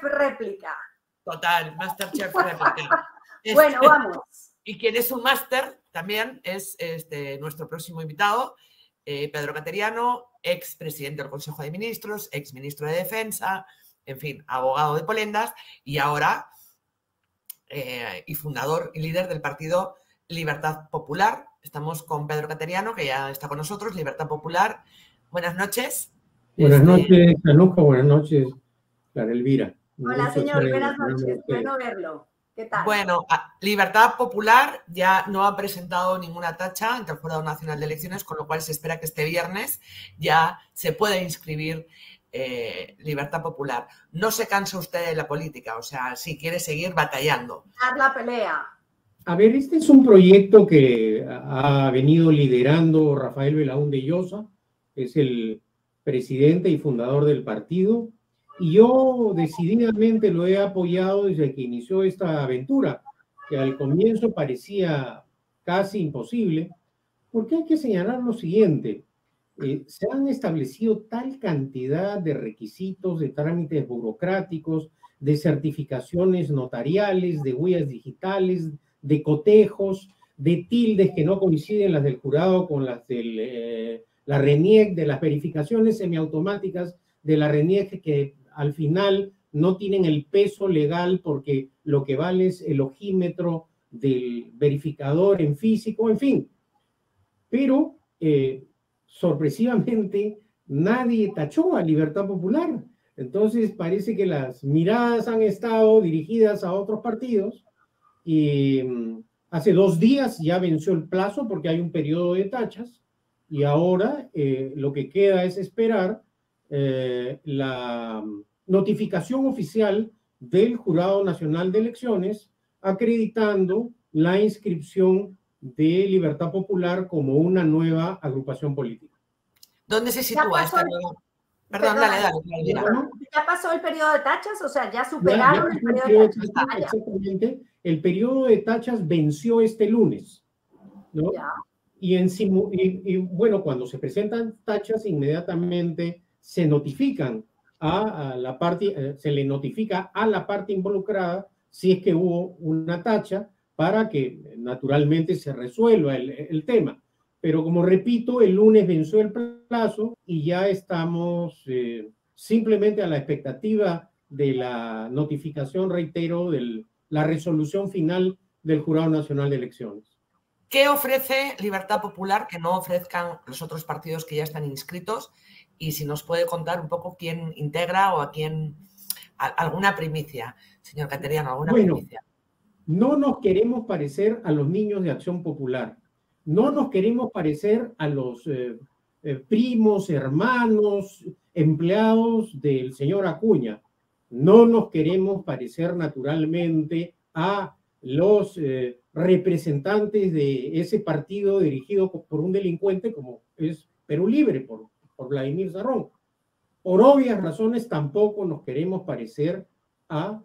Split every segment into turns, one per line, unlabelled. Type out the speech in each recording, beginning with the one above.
réplica.
Total, Masterchef réplica.
Bueno, vamos.
Y quien es un máster también es nuestro próximo invitado, Pedro Cateriano, ex presidente del Consejo de Ministros, ex ministro de Defensa, en fin, abogado de Polendas y ahora y fundador y líder del partido Libertad Popular. Estamos con Pedro Cateriano, que ya está con nosotros, Libertad Popular. Buenas noches.
Buenas noches, Anuja. Buenas noches, Clara Elvira.
Hola, señor. Buenas noches. Bueno verlo. ¿Qué tal?
Bueno, Libertad Popular ya no ha presentado ninguna tacha ante el Jurado Nacional de Elecciones, con lo cual se espera que este viernes ya se pueda inscribir Libertad Popular. No se cansa usted de la política, o sea, si quiere seguir batallando.
Dar la pelea.
A ver, este es un proyecto que ha venido liderando Rafael Belaúnde Llosa, es el presidente y fundador del partido, y yo decididamente lo he apoyado desde que inició esta aventura, que al comienzo parecía casi imposible, porque hay que señalar lo siguiente. Se han establecido tal cantidad de requisitos, de trámites burocráticos, de certificaciones notariales, de huellas digitales, de cotejos, de tildes que no coinciden las del jurado con las de la RENIEC, de las verificaciones semiautomáticas de la RENIEC que al final no tienen el peso legal porque lo que vale es el ojímetro del verificador en físico, en fin. Pero sorpresivamente nadie tachó a Libertad Popular. Entonces parece que las miradas han estado dirigidas a otros partidos y hace 2 días ya venció el plazo porque hay un periodo de tachas y ahora lo que queda es esperar la notificación oficial del Jurado Nacional de Elecciones acreditando la inscripción de Libertad Popular como una nueva agrupación política.
¿Dónde se sitúa esta nueva? Perdón, dale.
¿Ya pasó el periodo de tachas? O sea, ¿ya superaron el periodo de tachas?
Exactamente. El periodo de tachas venció este lunes, ¿no?
Ya.
Y bueno, cuando se presentan tachas, inmediatamente se notifican a la parte, se le notifica a la parte involucrada si es que hubo una tacha para que naturalmente se resuelva el tema. Pero como repito, el lunes venció el plazo y ya estamos simplemente a la expectativa de la notificación, reitero, de la resolución final del Jurado Nacional de Elecciones.
¿Qué ofrece Libertad Popular que no ofrezcan los otros partidos que ya están inscritos? Y si nos puede contar un poco quién integra o alguna primicia, señor Cateriano, alguna primicia.
No nos queremos parecer a los niños de Acción Popular. No nos queremos parecer a los primos, hermanos, empleados del señor Acuña. No nos queremos parecer naturalmente a los representantes de ese partido dirigido por un delincuente como es Perú Libre, por Vladimir Cerrón. Por obvias razones tampoco nos queremos parecer a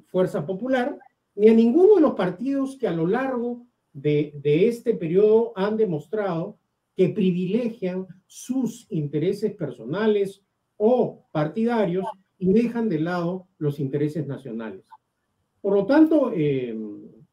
Fuerza Popular ni a ninguno de los partidos que a lo largo de este periodo han demostrado que privilegian sus intereses personales o partidarios y dejan de lado los intereses nacionales. Por lo tanto,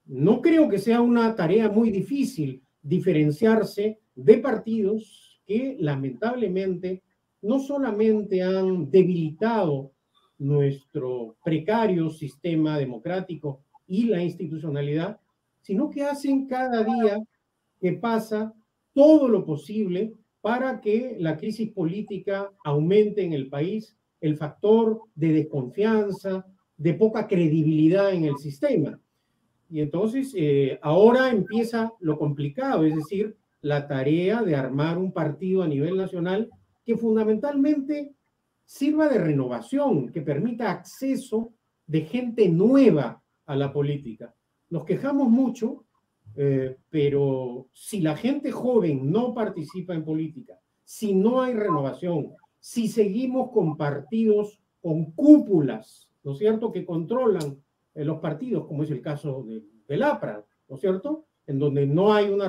no creo que sea una tarea muy difícil diferenciarse de partidos que lamentablemente no solamente han debilitado nuestro precario sistema democrático y la institucionalidad, sino que hacen cada día que pasa todo lo posible para que la crisis política aumente en el país, el factor de desconfianza, de poca credibilidad en el sistema. Y entonces ahora empieza lo complicado, es decir, la tarea de armar un partido a nivel nacional que fundamentalmente sirva de renovación, que permita acceso de gente nueva a la política. Nos quejamos mucho, pero si la gente joven no participa en política, si no hay renovación, si seguimos con partidos con cúpulas, ¿no es cierto?, que controlan los partidos, como es el caso del APRA, ¿no es cierto?, en donde no hay una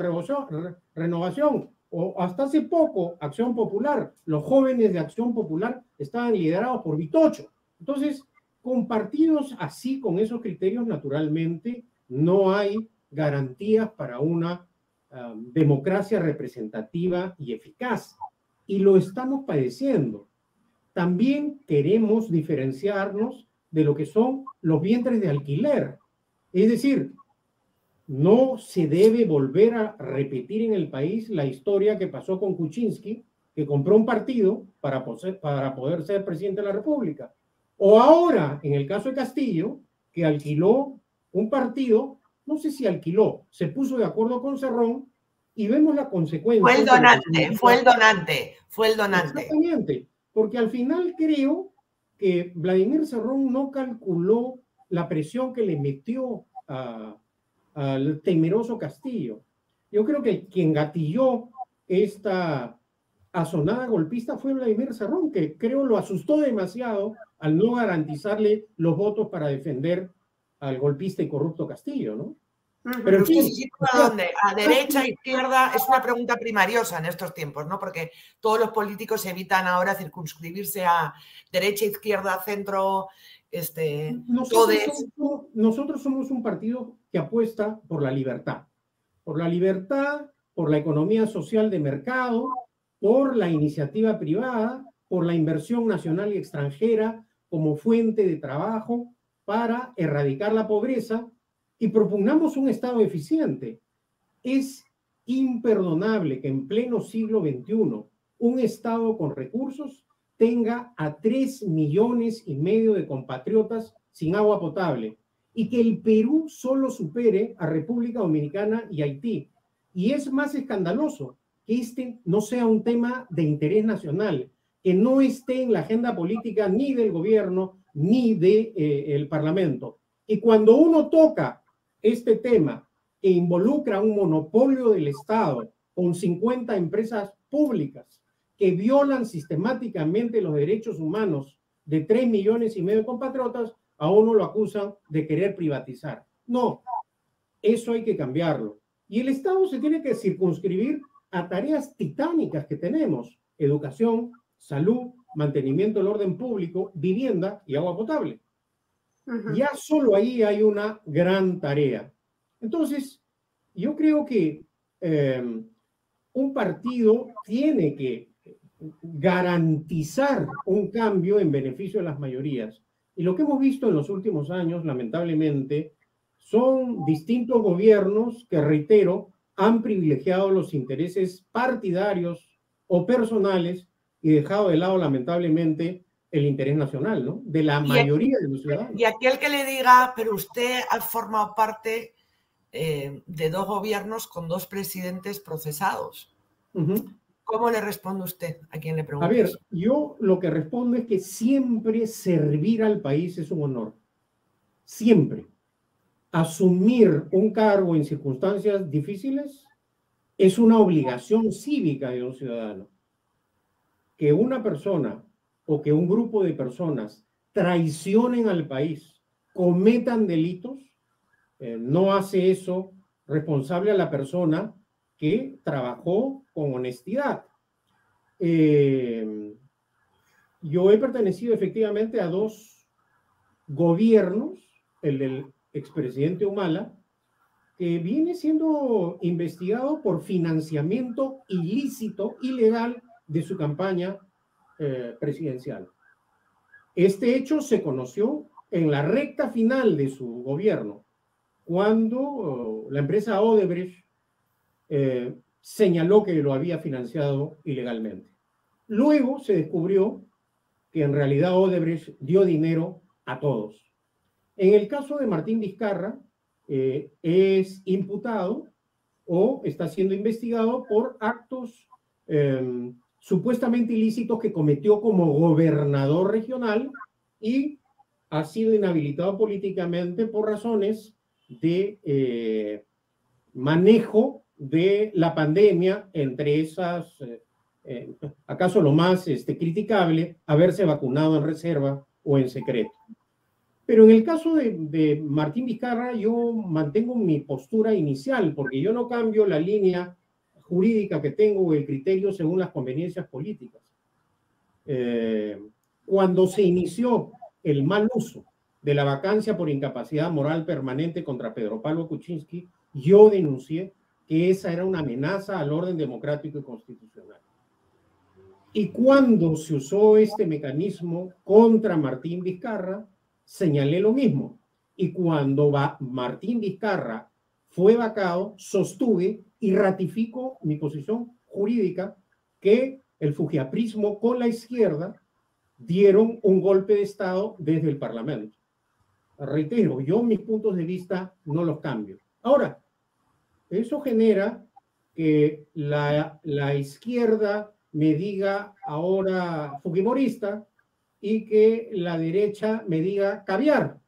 renovación. O hasta hace poco, Acción Popular, los jóvenes de Acción Popular estaban liderados por Vitocho. Entonces, con partidos así, con esos criterios, naturalmente, no hay garantías para una democracia representativa y eficaz. Y lo estamos padeciendo. También queremos diferenciarnos de lo que son los vientres de alquiler. Es decir, no se debe volver a repetir en el país la historia que pasó con Kuczynski, que compró un partido para poder ser presidente de la República. O ahora, en el caso de Castillo, que alquiló un partido, no sé si alquiló, se puso de acuerdo con Cerrón y vemos la consecuencia.
Fue el donante, fue el donante, fue el donante.
Exactamente, porque al final creo que Vladimir Cerrón no calculó la presión que le metió al temeroso Castillo. Yo creo que quien gatilló esta asonada golpista fue Vladimir Cerrón, que creo lo asustó demasiado al no garantizarle los votos para defender al golpista y corrupto Castillo, ¿no?
Pero usted se sitúa ¿a dónde? ¿A derecha, izquierda? Es una pregunta primariosa en estos tiempos, ¿no? Porque todos los políticos evitan ahora circunscribirse a derecha, izquierda, centro,
Nosotros somos un partido que apuesta por la libertad, por la economía social de mercado, por la iniciativa privada, por la inversión nacional y extranjera como fuente de trabajo para erradicar la pobreza, y propugnamos un Estado eficiente. Es imperdonable que en pleno siglo XXI un Estado con recursos tenga a 3,5 millones de compatriotas sin agua potable y que el Perú solo supere a República Dominicana y Haití. Y es más escandaloso que este no sea un tema de interés nacional, que no esté en la agenda política ni del gobierno ni del Parlamento. Y cuando uno toca este tema que involucra un monopolio del Estado con 50 empresas públicas que violan sistemáticamente los derechos humanos de 3,5 millones de compatriotas, a uno lo acusan de querer privatizar. No, eso hay que cambiarlo. Y el Estado se tiene que circunscribir a tareas titánicas que tenemos: educación, salud, mantenimiento del orden público, vivienda y agua potable. Ya solo ahí hay una gran tarea. Entonces, yo creo que un partido tiene que garantizar un cambio en beneficio de las mayorías. Y lo que hemos visto en los últimos años, lamentablemente, son distintos gobiernos que, reitero, han privilegiado los intereses partidarios o personales y dejado de lado, lamentablemente, el interés nacional, ¿no? De la mayoría de los ciudadanos.
Y aquel que le diga, pero usted ha formado parte de 2 gobiernos con 2 presidentes procesados. ¿Cómo le responde usted a quien le pregunte?
A ver, yo lo que respondo es que siempre servir al país es un honor. Siempre. Asumir un cargo en circunstancias difíciles es una obligación cívica de un ciudadano. Que una persona o que un grupo de personas traicionen al país, cometan delitos, no hace eso responsable a la persona que trabajó con honestidad. Yo he pertenecido efectivamente a 2 gobiernos, el del expresidente Humala, que viene siendo investigado por financiamiento ilícito, ilegal, de su campaña presidencial. Este hecho se conoció en la recta final de su gobierno, cuando la empresa Odebrecht señaló que lo había financiado ilegalmente. Luego se descubrió que en realidad Odebrecht dio dinero a todos. En el caso de Martín Vizcarra, es imputado o está siendo investigado por actos supuestamente ilícitos que cometió como gobernador regional y ha sido inhabilitado políticamente por razones de manejo de la pandemia, entre esas, acaso lo más criticable, haberse vacunado en reserva o en secreto. Pero en el caso de Martín Vizcarra, yo mantengo mi postura inicial, porque yo no cambio la línea jurídica que tengo o el criterio según las conveniencias políticas. Cuando se inició el mal uso de la vacancia por incapacidad moral permanente contra Pedro Pablo Kuczynski, yo denuncié que esa era una amenaza al orden democrático y constitucional. Y cuando se usó este mecanismo contra Martín Vizcarra, señalé lo mismo. Y cuando Martín Vizcarra fue vacado, sostuve y ratifico mi posición jurídica que el fujiaprismo con la izquierda dieron un golpe de Estado desde el Parlamento. Reitero, yo mis puntos de vista no los cambio. Ahora, eso genera que la izquierda me diga ahora fujimorista y que la derecha me diga caviar.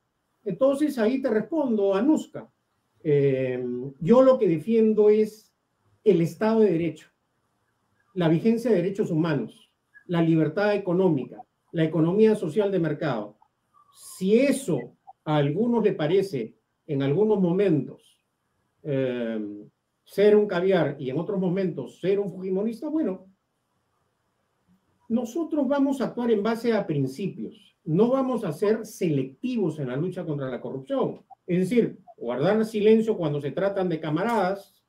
Entonces ahí te respondo, Anuska. Yo lo que defiendo es el Estado de Derecho, la vigencia de derechos humanos, la libertad económica, la economía social de mercado. Si eso a algunos le parece en algunos momentos ser un caviar y en otros momentos ser un fujimorista, bueno, nosotros vamos a actuar en base a principios, no vamos a ser selectivos en la lucha contra la corrupción, es decir, guardar silencio cuando se tratan de camaradas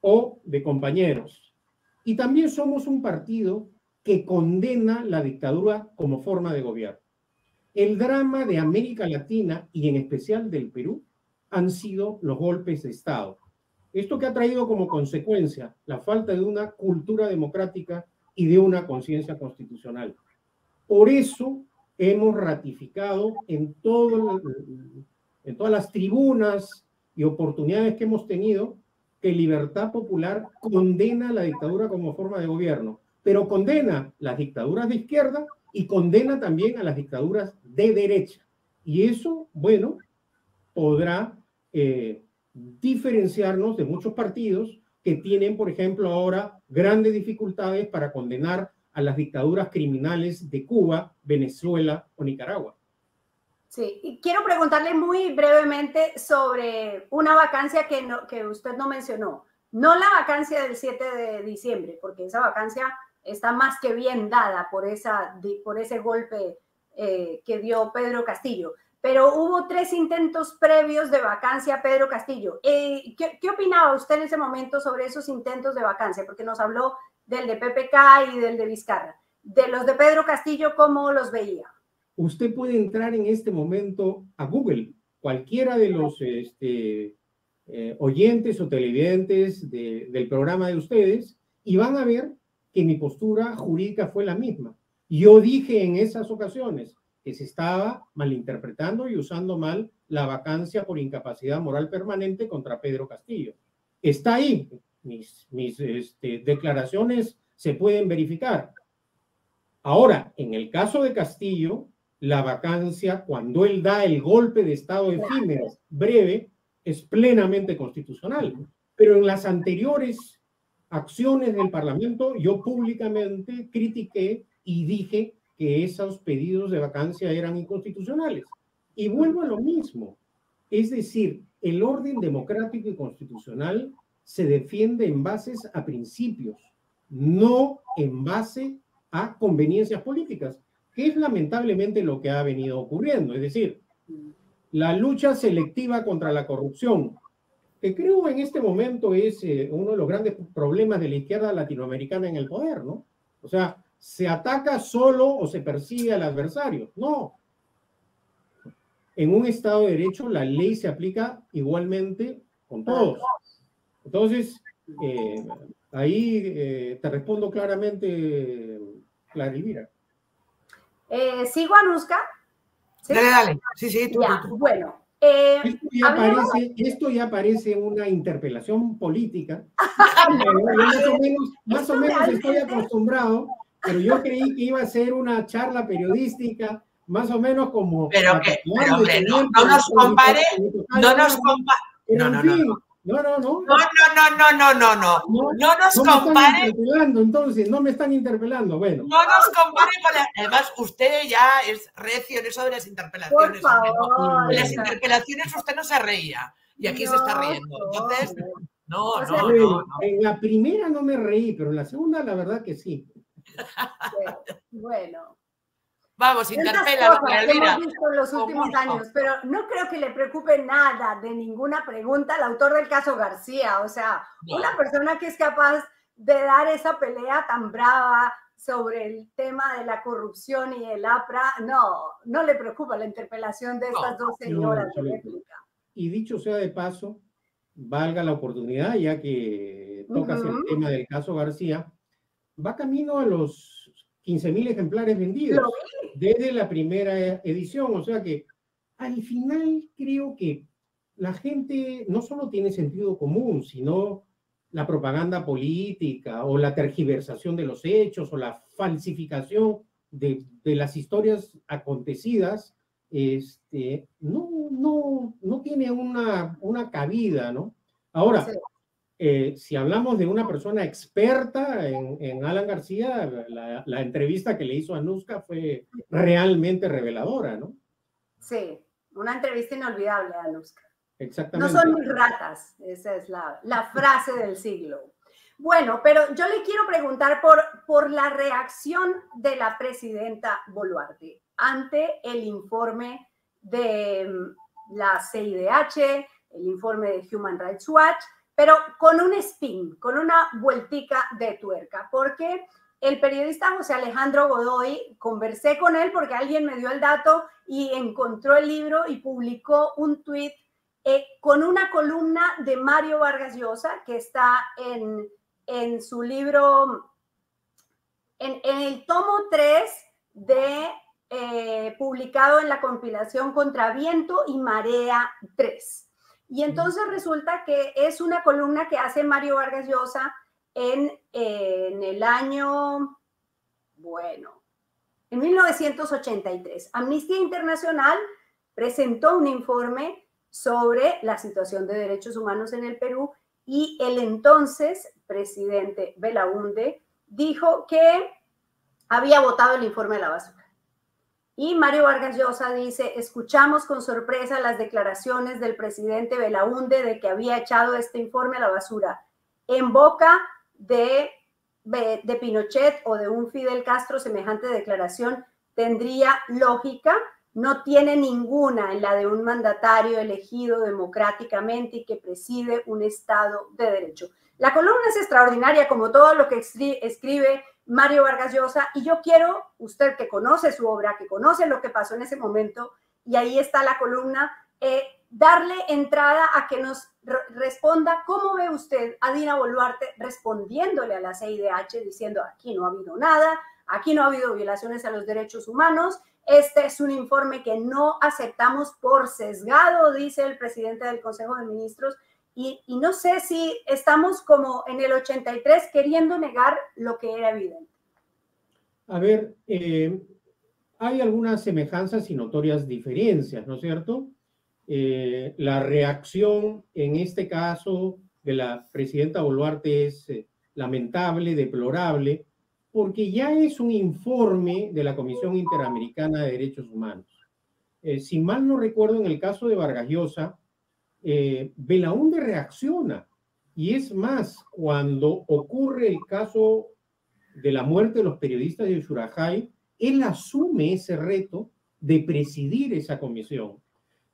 o de compañeros. Y también somos un partido que condena la dictadura como forma de gobierno. El drama de América Latina y en especial del Perú han sido los golpes de Estado. Esto que ha traído como consecuencia la falta de una cultura democrática y de una conciencia constitucional. Por eso hemos ratificado en todas las tribunas y oportunidades que hemos tenido que Libertad Popular condena la dictadura como forma de gobierno, pero condena las dictaduras de izquierda y condena también a las dictaduras de derecha. Y eso, bueno, podrá diferenciarnos de muchos partidos que tienen, por ejemplo, ahora grandes dificultades para condenar a las dictaduras criminales de Cuba, Venezuela o Nicaragua.
Sí, y quiero preguntarle muy brevemente sobre una vacancia que usted no mencionó. No la vacancia del 7 de diciembre, porque esa vacancia está más que bien dada por ese golpe que dio Pedro Castillo. Pero hubo 3 intentos previos de vacancia a Pedro Castillo. ¿Qué opinaba usted en ese momento sobre esos intentos de vacancia? Porque nos habló del de PPK y del de Vizcarra. De los de Pedro Castillo, ¿cómo los veía?
Usted puede entrar en este momento a Google, cualquiera de los oyentes o televidentes del programa de ustedes, y van a ver que mi postura jurídica fue la misma. Yo dije en esas ocasiones que se estaba malinterpretando y usando mal la vacancia por incapacidad moral permanente contra Pedro Castillo. Está ahí, mis declaraciones se pueden verificar. Ahora, en el caso de Castillo, la vacancia, cuando él da el golpe de Estado efímero, breve, es plenamente constitucional. Pero en las anteriores acciones del Parlamento, yo públicamente critiqué y dije que esos pedidos de vacancia eran inconstitucionales. Y vuelvo a lo mismo. Es decir, el orden democrático y constitucional se defiende en bases a principios, no en base a conveniencias políticas, que es lamentablemente lo que ha venido ocurriendo. Es decir, la lucha selectiva contra la corrupción, que creo en este momento es uno de los grandes problemas de la izquierda latinoamericana en el poder, ¿no? O sea, ¿se ataca solo o se persigue al adversario? No. En un Estado de Derecho la ley se aplica igualmente con todos. Entonces, ahí te respondo claramente, Clara Elvira.
¿Sigo, Anuska? ¿Sí?
Dale. Sí, tú.
Bueno.
Esto ya parece una interpelación política. Más o menos estoy acostumbrado, pero yo creí que iba a ser una charla periodística, más o menos como...
Pero hombre, no nos compare, no nos compare. No nos compare.
Entonces, no me están interpelando, bueno.
No nos compare con la... Además, usted ya es recio en eso de las interpelaciones.
Por favor.
En las interpelaciones usted no se reía y aquí se está riendo. Entonces, no.
En la primera no me reí, pero en la segunda la verdad que sí.
Bueno.
Vamos, interpela a María Elvira.
Hemos visto en los últimos años, pero no creo que le preocupe nada de ninguna pregunta al autor del caso García. O sea, no. Una persona que es capaz de dar esa pelea tan brava sobre el tema de la corrupción y el APRA, no le preocupa la interpelación de estas dos señoras de réplica.
Y dicho sea de paso, valga la oportunidad, ya que tocas el tema del caso García, va camino a los 15.000 ejemplares vendidos desde la primera edición. O sea que al final creo que la gente no solo tiene sentido común, sino la propaganda política o la tergiversación de los hechos o la falsificación de las historias acontecidas, no tiene una cabida, ¿no? Ahora, si hablamos de una persona experta en Alan García, la entrevista que le hizo a Anushka fue realmente reveladora, ¿no?
Sí, una entrevista inolvidable a Anushka.
Exactamente.
No son mis ratas, esa es la frase del siglo. Bueno, pero yo le quiero preguntar por la reacción de la presidenta Boluarte ante el informe de la CIDH, el informe de Human Rights Watch, pero con un spin, con una vueltica de tuerca, porque el periodista José Alejandro Godoy, conversé con él porque alguien me dio el dato y encontró el libro y publicó un tuit con una columna de Mario Vargas Llosa, que está en su libro, en el tomo 3 publicado en la compilación Contra Viento y Marea 3. Y entonces resulta que es una columna que hace Mario Vargas Llosa en el año, en 1983. Amnistía Internacional presentó un informe sobre la situación de derechos humanos en el Perú y el entonces presidente Belaúnde dijo que había votado el informe a la basura. Y Mario Vargas Llosa dice, escuchamos con sorpresa las declaraciones del presidente Belaúnde de que había echado este informe a la basura. En boca de Pinochet o de un Fidel Castro, semejante declaración tendría lógica. No tiene ninguna en la de un mandatario elegido democráticamente y que preside un Estado de Derecho. La columna es extraordinaria, como todo lo que escribe Mario Vargas Llosa, y yo quiero, usted que conoce su obra, que conoce lo que pasó en ese momento, y ahí está la columna, darle entrada a que nos responda cómo ve usted a Dina Boluarte respondiéndole a la CIDH diciendo aquí no ha habido nada, aquí no ha habido violaciones a los derechos humanos. Este es un informe que no aceptamos por sesgado, dice el presidente del Consejo de Ministros, y no sé si estamos como en el 83 queriendo negar lo que era evidente.
A ver, hay algunas semejanzas y notorias diferencias, ¿no es cierto? La reacción en este caso de la presidenta Boluarte es lamentable, deplorable, porque ya es un informe de la Comisión Interamericana de Derechos Humanos. Si mal no recuerdo, en el caso de Vargas Llosa, Belaúnde reacciona. Y es más, cuando ocurre el caso de la muerte de los periodistas de Ushurajay, él asume ese reto de presidir esa comisión.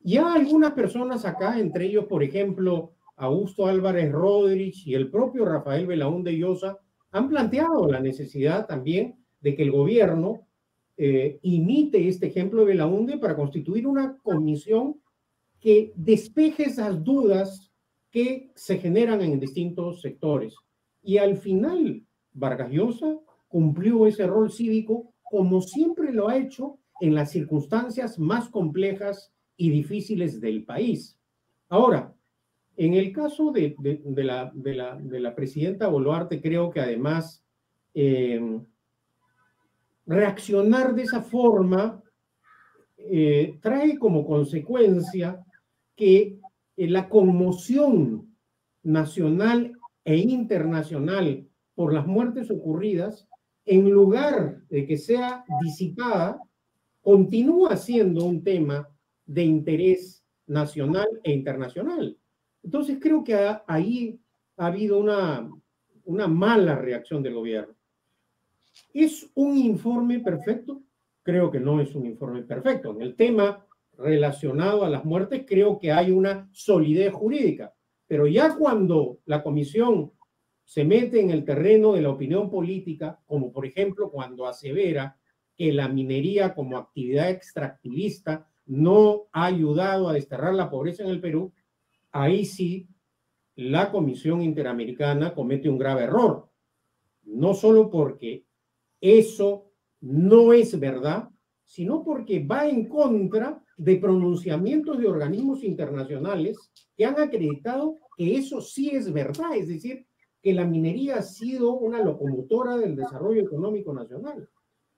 Ya algunas personas acá, entre ellos, por ejemplo, Augusto Álvarez Rodríguez y el propio Rafael Belaúnde Llosa, han planteado la necesidad también de que el gobierno imite este ejemplo de Belaúnde para constituir una comisión que despeje esas dudas que se generan en distintos sectores. Y al final, Vargas Llosa cumplió ese rol cívico como siempre lo ha hecho en las circunstancias más complejas y difíciles del país. Ahora, en el caso de la presidenta Boluarte, creo que además reaccionar de esa forma trae como consecuencia que la conmoción nacional e internacional por las muertes ocurridas, en lugar de que sea disipada, continúa siendo un tema de interés nacional e internacional. Entonces creo que ahí ha habido una mala reacción del gobierno. ¿Es un informe perfecto? creo que no es un informe perfecto. En el tema relacionado a las muertes, creo que hay una solidez jurídica. Pero ya cuando la comisión se mete en el terreno de la opinión política, como por ejemplo cuando asevera que la minería como actividad extractivista no ha ayudado a desterrar la pobreza en el Perú, ahí sí la Comisión Interamericana comete un grave error. No solo porque eso no es verdad, sino porque va en contra de pronunciamientos de organismos internacionales que han acreditado que eso sí es verdad, es decir, que la minería ha sido una locomotora del desarrollo económico nacional.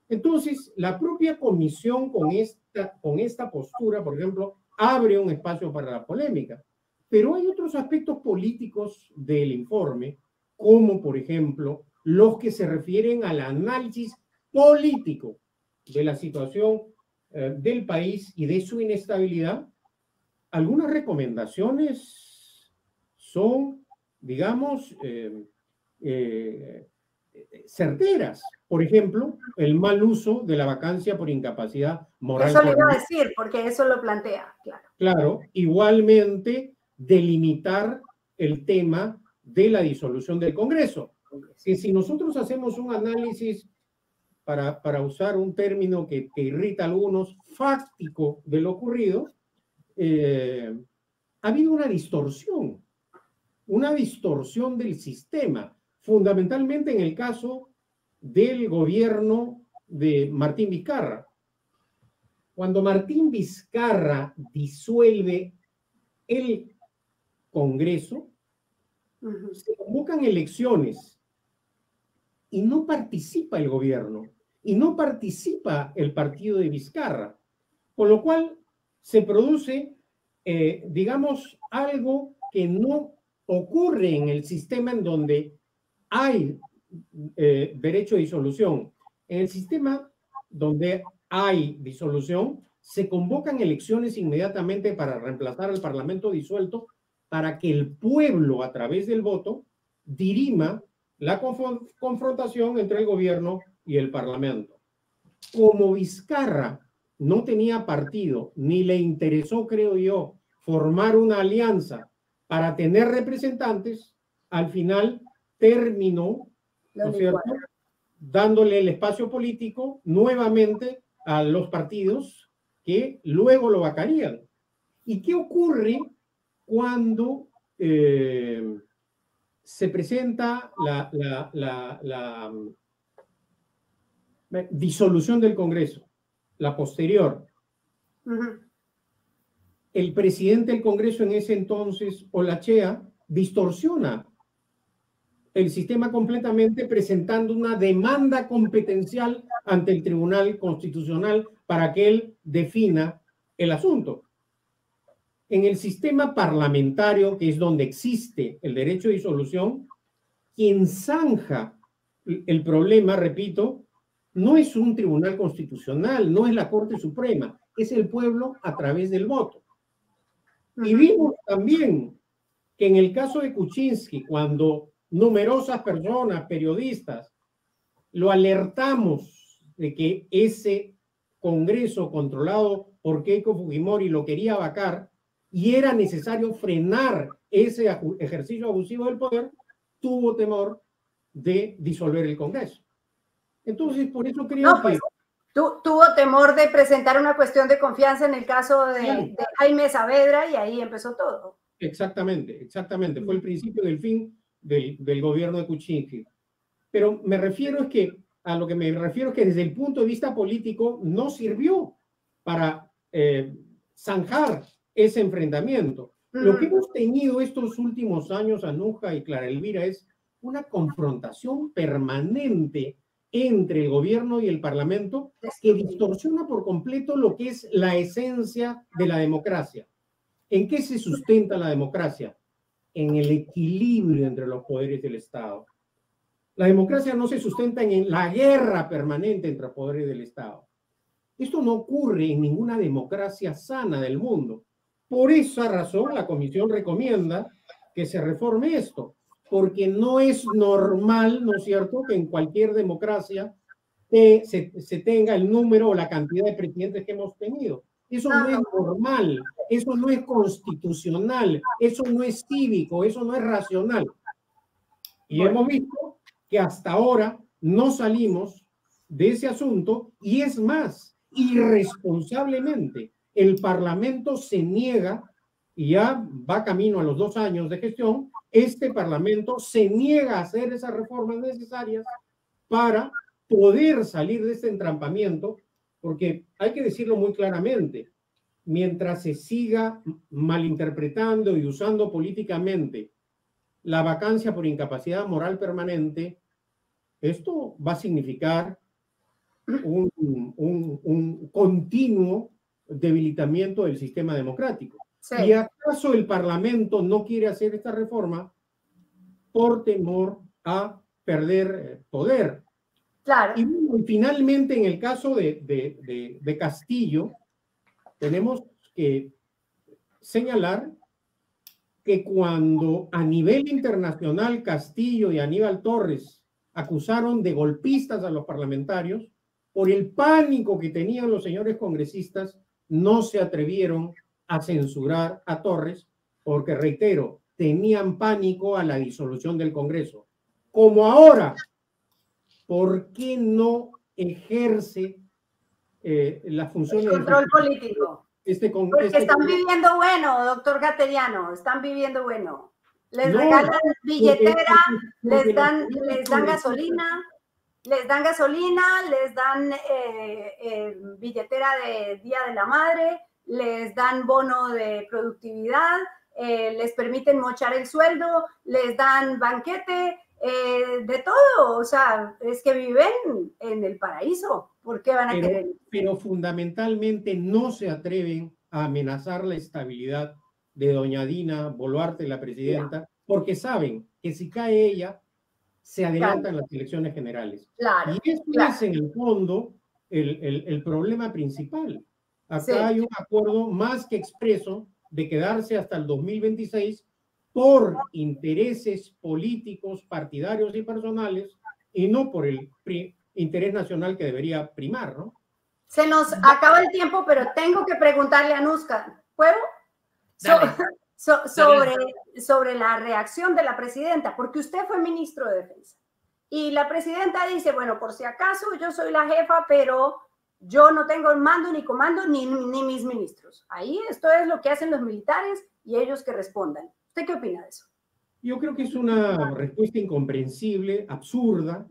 Entonces, la propia comisión con esta postura, por ejemplo, abre un espacio para la polémica. Pero hay otros aspectos políticos del informe, como por ejemplo los que se refieren al análisis político de la situación del país y de su inestabilidad. Algunas recomendaciones son, digamos, certeras. Por ejemplo, el mal uso de la vacancia por incapacidad moral.
Eso le iba a decir, porque eso lo plantea, claro.
Claro, igualmente delimitar el tema de la disolución del Congreso. Que si nosotros hacemos un análisis, para usar un término que irrita a algunos, fáctico de lo ocurrido, ha habido una distorsión del sistema, fundamentalmente en el caso del gobierno de Martín Vizcarra. Cuando Martín Vizcarra disuelve el Congreso, se convocan elecciones y no participa el gobierno y no participa el partido de Vizcarra, con lo cual se produce, digamos, algo que no ocurre en el sistema en donde hay derecho de disolución. En el sistema donde hay disolución, se convocan elecciones inmediatamente para reemplazar al Parlamento disuelto, para que el pueblo, a través del voto, dirima la confrontación entre el gobierno y el Parlamento. Como Vizcarra no tenía partido, ni le interesó, creo yo, formar una alianza para tener representantes, al final terminó, ¿no es cierto?, dándole el espacio político nuevamente a los partidos que luego lo vacarían. ¿Y qué ocurre cuando se presenta la disolución del Congreso, la posterior? El presidente del Congreso en ese entonces, Olachea, distorsiona el sistema completamente, presentando una demanda competencial ante el Tribunal Constitucional para que él defina el asunto. En el sistema parlamentario, que es donde existe el derecho de disolución, quien zanja el problema, repito, no es un tribunal constitucional, no es la Corte Suprema, es el pueblo a través del voto. Y vimos también que en el caso de Kuczynski, cuando numerosas personas, periodistas, lo alertamos de que ese Congreso controlado por Keiko Fujimori lo quería vacar y era necesario frenar ese ejercicio abusivo del poder, tuvo temor de disolver el Congreso. Entonces, por eso creo que...
Tuvo temor de presentar una cuestión de confianza en el caso de Jaime Saavedra y ahí empezó todo.
Exactamente. Fue el principio del fin del gobierno de Kuczynski. Pero a lo que me refiero es que desde el punto de vista político no sirvió para zanjar ese enfrentamiento. Lo que hemos tenido estos últimos años, Anuja y Clara Elvira, es una confrontación permanente entre el gobierno y el Parlamento que distorsiona por completo lo que es la esencia de la democracia. ¿En qué se sustenta la democracia? En el equilibrio entre los poderes del Estado. La democracia no se sustenta en la guerra permanente entre los poderes del Estado. Esto no ocurre en ninguna democracia sana del mundo. Por esa razón, la Comisión recomienda que se reforme esto, porque no es normal, ¿no es cierto?, que en cualquier democracia se tenga el número o la cantidad de presidentes que hemos tenido. Eso no es normal, eso no es constitucional, eso no es cívico, eso no es racional. Y hemos visto que hasta ahora no salimos de ese asunto, y es más, irresponsablemente, el Parlamento se niega, y ya va camino a los 2 años de gestión, este Parlamento se niega a hacer esas reformas necesarias para poder salir de este entrampamiento, porque hay que decirlo muy claramente, mientras se siga malinterpretando y usando políticamente la vacancia por incapacidad moral permanente, esto va a significar un continuo debilitamiento del sistema democrático. Sí. ¿Y acaso el Parlamento no quiere hacer esta reforma por temor a perder poder?
Claro.
Y finalmente, en el caso de Castillo, tenemos que señalar que cuando a nivel internacional Castillo y Aníbal Torres acusaron de golpistas a los parlamentarios, por el pánico que tenían los señores congresistas, no se atrevieron a censurar a Torres, porque, reitero, tenían pánico a la disolución del Congreso. Como ahora, ¿por qué no ejerce las funciones?
El control político. Porque están viviendo bueno, doctor Gatellano, están viviendo bueno. Les regalan billetera, les dan gasolina, les dan billetera de Día de la Madre, les dan bono de productividad, les permiten mochar el sueldo, les dan banquete, de todo. O sea, es que viven en el paraíso. ¿Por qué van a querer?
Pero fundamentalmente no se atreven a amenazar la estabilidad de doña Dina Boluarte, la presidenta, porque saben que si cae ella, se adelantan las elecciones generales.
Claro,
y eso es en el fondo el problema principal. Acá hay un acuerdo más que expreso de quedarse hasta el 2026 por intereses políticos, partidarios y personales, y no por el interés nacional que debería primar, ¿no?
Se nos acaba el tiempo, pero tengo que preguntarle a Anuska, ¿puedo? Sobre la reacción de la presidenta, porque usted fue ministro de Defensa. Y la presidenta dice, bueno, por si acaso yo soy la jefa, pero yo no tengo mando ni comando ni mis ministros. Ahí esto es lo que hacen los militares y ellos que respondan. ¿Usted qué opina de eso?
Yo creo que es una respuesta incomprensible, absurda.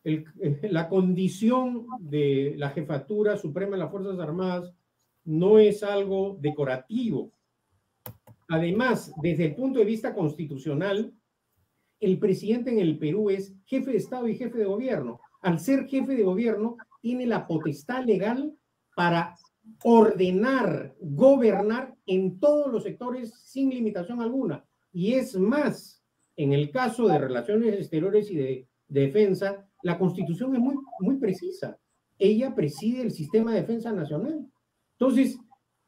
La condición de la jefatura suprema de las Fuerzas Armadas no es algo decorativo. Además, desde el punto de vista constitucional, el presidente en el Perú es jefe de Estado y jefe de gobierno. Al ser jefe de gobierno, tiene la potestad legal para ordenar, gobernar en todos los sectores sin limitación alguna. Y es más, en el caso de relaciones exteriores y de defensa, la Constitución es muy precisa. Ella preside el sistema de defensa nacional. Entonces,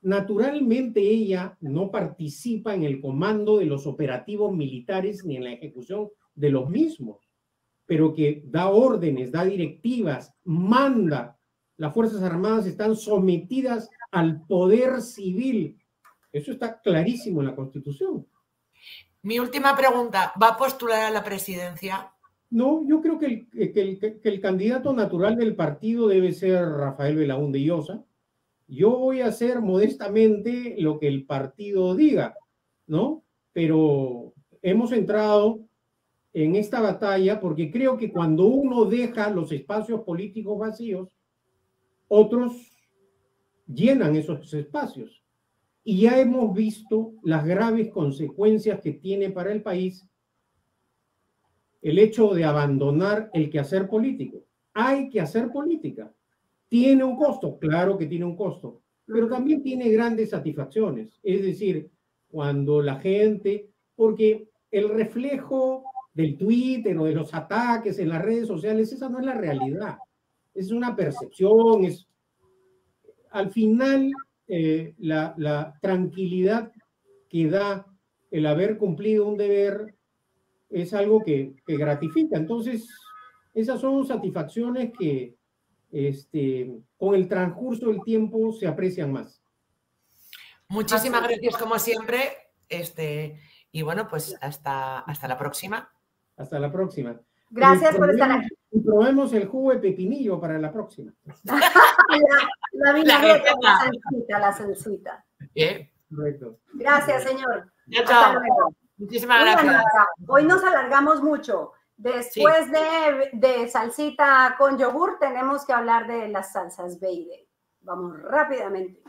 naturalmente ella no participa en el comando de los operativos militares ni en la ejecución de los mismos, pero que da órdenes, da directivas, manda. Las Fuerzas Armadas están sometidas al poder civil. Eso está clarísimo en la Constitución.
Mi última pregunta, ¿va a postular a la presidencia?
No, yo creo que el candidato natural del partido debe ser Rafael Belaúnde Llosa. Yo voy a hacer modestamente lo que el partido diga, ¿no? Pero hemos entrado en esta batalla porque creo que cuando uno deja los espacios políticos vacíos, otros llenan esos espacios. Y ya hemos visto las graves consecuencias que tiene para el país el hecho de abandonar el quehacer político. Hay que hacer política. ¿Tiene un costo? Claro que tiene un costo, pero también tiene grandes satisfacciones. Es decir, cuando la gente, porque el reflejo del Twitter o de los ataques en las redes sociales, esa no es la realidad. Es una percepción, al final la tranquilidad que da el haber cumplido un deber es algo que gratifica. Entonces, esas son satisfacciones que con el transcurso del tiempo se aprecian más.
Muchísimas gracias como siempre. Y bueno, pues hasta la próxima.
Hasta la próxima.
Gracias por estar aquí.
Y probemos el jugo de pepinillo para la próxima.
la vinagreta, la salsita.
Bien.
Correcto.
Gracias, señor.
Hasta luego. Muchísimas gracias.
Hoy nos alargamos mucho. Después de salsita con yogur, tenemos que hablar de las salsas Baby. Vamos rápidamente.